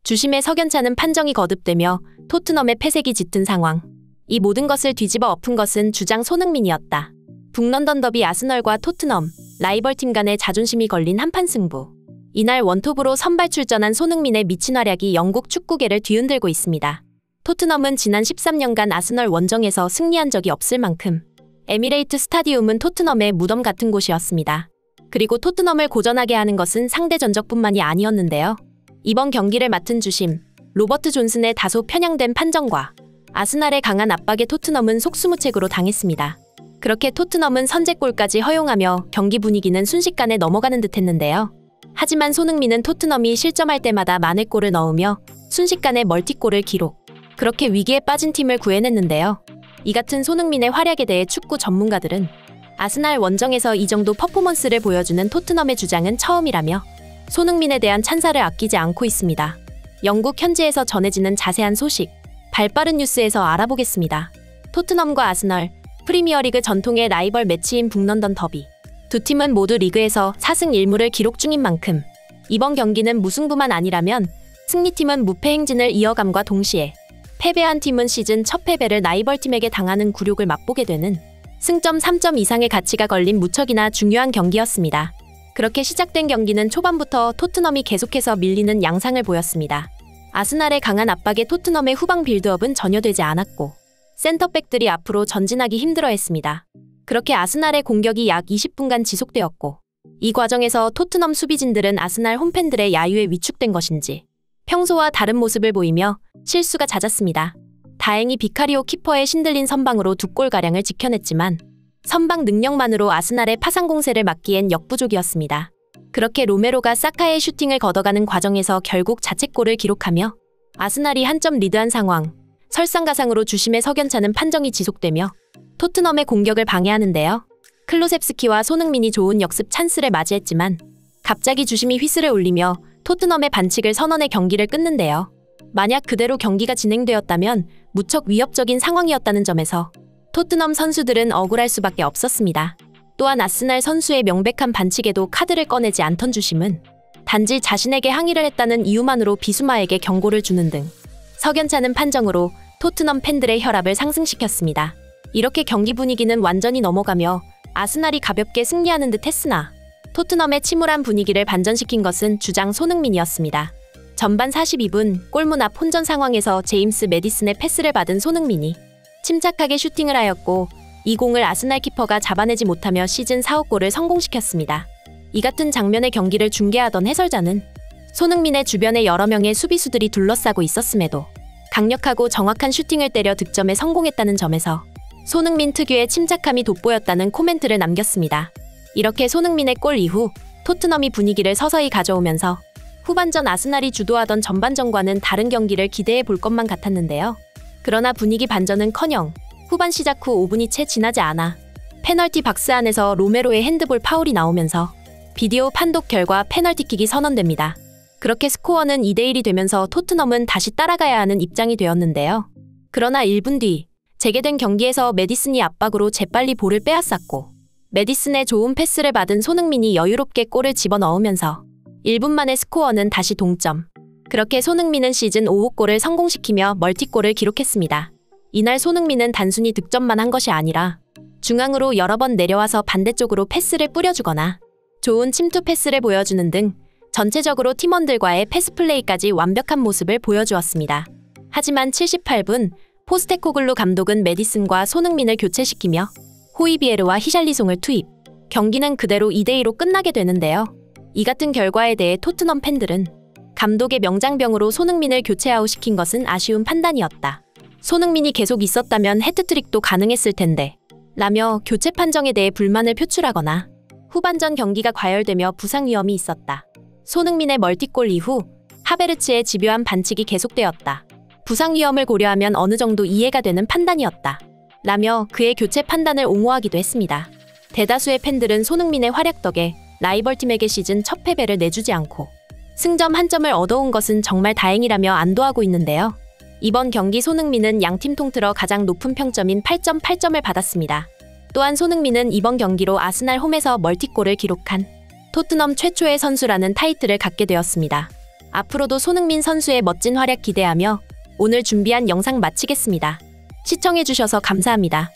주심의 석연찮은 판정이 거듭되며 토트넘의 패색이 짙은 상황. 이 모든 것을 뒤집어 엎은 것은 주장 손흥민이었다. 북런던 더비 아스널과 토트넘, 라이벌팀 간의 자존심이 걸린 한판 승부. 이날 원톱으로 선발 출전한 손흥민의 미친 활약이 영국 축구계를 뒤흔들고 있습니다. 토트넘은 지난 13년간 아스널 원정에서 승리한 적이 없을 만큼 에미레이트 스타디움은 토트넘의 무덤 같은 곳이었습니다. 그리고 토트넘을 고전하게 하는 것은 상대 전적뿐만이 아니었는데요. 이번 경기를 맡은 주심, 로버트 존슨의 다소 편향된 판정과 아스날의 강한 압박에 토트넘은 속수무책으로 당했습니다. 그렇게 토트넘은 선제골까지 허용하며 경기 분위기는 순식간에 넘어가는 듯 했는데요. 하지만 손흥민은 토트넘이 실점할 때마다 만회골을 넣으며 순식간에 멀티골을 기록. 그렇게 위기에 빠진 팀을 구해냈는데요. 이 같은 손흥민의 활약에 대해 축구 전문가들은 아스날 원정에서 이 정도 퍼포먼스를 보여주는 토트넘의 주장은 처음이라며 손흥민에 대한 찬사를 아끼지 않고 있습니다. 영국 현지에서 전해지는 자세한 소식, 발빠른 뉴스에서 알아보겠습니다. 토트넘과 아스널, 프리미어리그 전통의 라이벌 매치인 북런던 더비. 두 팀은 모두 리그에서 4승 1무를 기록 중인 만큼 이번 경기는 무승부만 아니라면 승리팀은 무패 행진을 이어감과 동시에 패배한 팀은 시즌 첫 패배를 라이벌팀에게 당하는 굴욕을 맛보게 되는 승점 3점 이상의 가치가 걸린 무척이나 중요한 경기였습니다. 그렇게 시작된 경기는 초반부터 토트넘이 계속해서 밀리는 양상을 보였습니다. 아스날의 강한 압박에 토트넘의 후방 빌드업은 전혀 되지 않았고 센터백들이 앞으로 전진하기 힘들어했습니다. 그렇게 아스날의 공격이 약 20분간 지속되었고 이 과정에서 토트넘 수비진들은 아스날 홈팬들의 야유에 위축된 것인지 평소와 다른 모습을 보이며 실수가 잦았습니다. 다행히 비카리오 키퍼의 신들린 선방으로 2골가량을 지켜냈지만 선방 능력만으로 아스날의 파상 공세를 막기엔 역부족이었습니다. 그렇게 로메로가 사카의 슈팅을 걷어가는 과정에서 결국 자책골을 기록하며 아스날이 한 점 리드한 상황. 설상가상으로 주심의 석연찮은 판정이 지속되며 토트넘의 공격을 방해하는데요. 클로셉스키와 손흥민이 좋은 역습 찬스를 맞이했지만 갑자기 주심이 휘슬을 울리며 토트넘의 반칙을 선언해 경기를 끊는데요. 만약 그대로 경기가 진행되었다면 무척 위협적인 상황이었다는 점에서 토트넘 선수들은 억울할 수밖에 없었습니다. 또한 아스날 선수의 명백한 반칙에도 카드를 꺼내지 않던 주심은 단지 자신에게 항의를 했다는 이유만으로 비수마에게 경고를 주는 등 석연찮은 판정으로 토트넘 팬들의 혈압을 상승시켰습니다. 이렇게 경기 분위기는 완전히 넘어가며 아스날이 가볍게 승리하는 듯 했으나 토트넘의 침울한 분위기를 반전시킨 것은 주장 손흥민이었습니다. 전반 42분 골문 앞 혼전 상황에서 제임스 매디슨의 패스를 받은 손흥민이 침착하게 슈팅을 하였고 이 공을 아스날 키퍼가 잡아내지 못하며 시즌 4호 골을 성공시켰습니다. 이 같은 장면의 경기를 중계하던 해설자는 손흥민의 주변에 여러 명의 수비수들이 둘러싸고 있었음에도 강력하고 정확한 슈팅을 때려 득점에 성공했다는 점에서 손흥민 특유의 침착함이 돋보였다는 코멘트를 남겼습니다. 이렇게 손흥민의 골 이후 토트넘이 분위기를 서서히 가져오면서 후반전 아스날이 주도하던 전반전과는 다른 경기를 기대해 볼 것만 같았는데요. 그러나 분위기 반전은커녕 후반 시작 후 5분이 채 지나지 않아 페널티 박스 안에서 로메로의 핸드볼 파울이 나오면서 비디오 판독 결과 페널티킥이 선언됩니다. 그렇게 스코어는 2대1이 되면서 토트넘은 다시 따라가야 하는 입장이 되었는데요. 그러나 1분 뒤 재개된 경기에서 매디슨이 압박으로 재빨리 볼을 빼앗았고 매디슨의 좋은 패스를 받은 손흥민이 여유롭게 골을 집어넣으면서 1분 만에 스코어는 다시 동점. 그렇게 손흥민은 시즌 5호 골을 성공시키며 멀티골을 기록했습니다. 이날 손흥민은 단순히 득점만 한 것이 아니라 중앙으로 여러 번 내려와서 반대쪽으로 패스를 뿌려주거나 좋은 침투 패스를 보여주는 등 전체적으로 팀원들과의 패스 플레이까지 완벽한 모습을 보여주었습니다. 하지만 78분 포스테코글루 감독은 매디슨과 손흥민을 교체시키며 호이비에르와 히샬리송을 투입. 경기는 그대로 2대2로 끝나게 되는데요. 이 같은 결과에 대해 토트넘 팬들은 감독의 명장병으로 손흥민을 교체 아웃시킨 것은 아쉬운 판단이었다. 손흥민이 계속 있었다면 해트트릭도 가능했을 텐데 라며 교체 판정에 대해 불만을 표출하거나 후반전 경기가 과열되며 부상 위험이 있었다. 손흥민의 멀티골 이후 하베르츠의 집요한 반칙이 계속되었다. 부상 위험을 고려하면 어느 정도 이해가 되는 판단이었다. 라며 그의 교체 판단을 옹호하기도 했습니다. 대다수의 팬들은 손흥민의 활약 덕에 라이벌팀에게 시즌 첫 패배를 내주지 않고 승점 1점을 얻어온 것은 정말 다행이라며 안도하고 있는데요. 이번 경기 손흥민은 양팀 통틀어 가장 높은 평점인 8.8점을 받았습니다. 또한 손흥민은 이번 경기로 아스날 홈에서 멀티골을 기록한 토트넘 최초의 선수라는 타이틀을 갖게 되었습니다. 앞으로도 손흥민 선수의 멋진 활약 기대하며 오늘 준비한 영상 마치겠습니다. 시청해주셔서 감사합니다.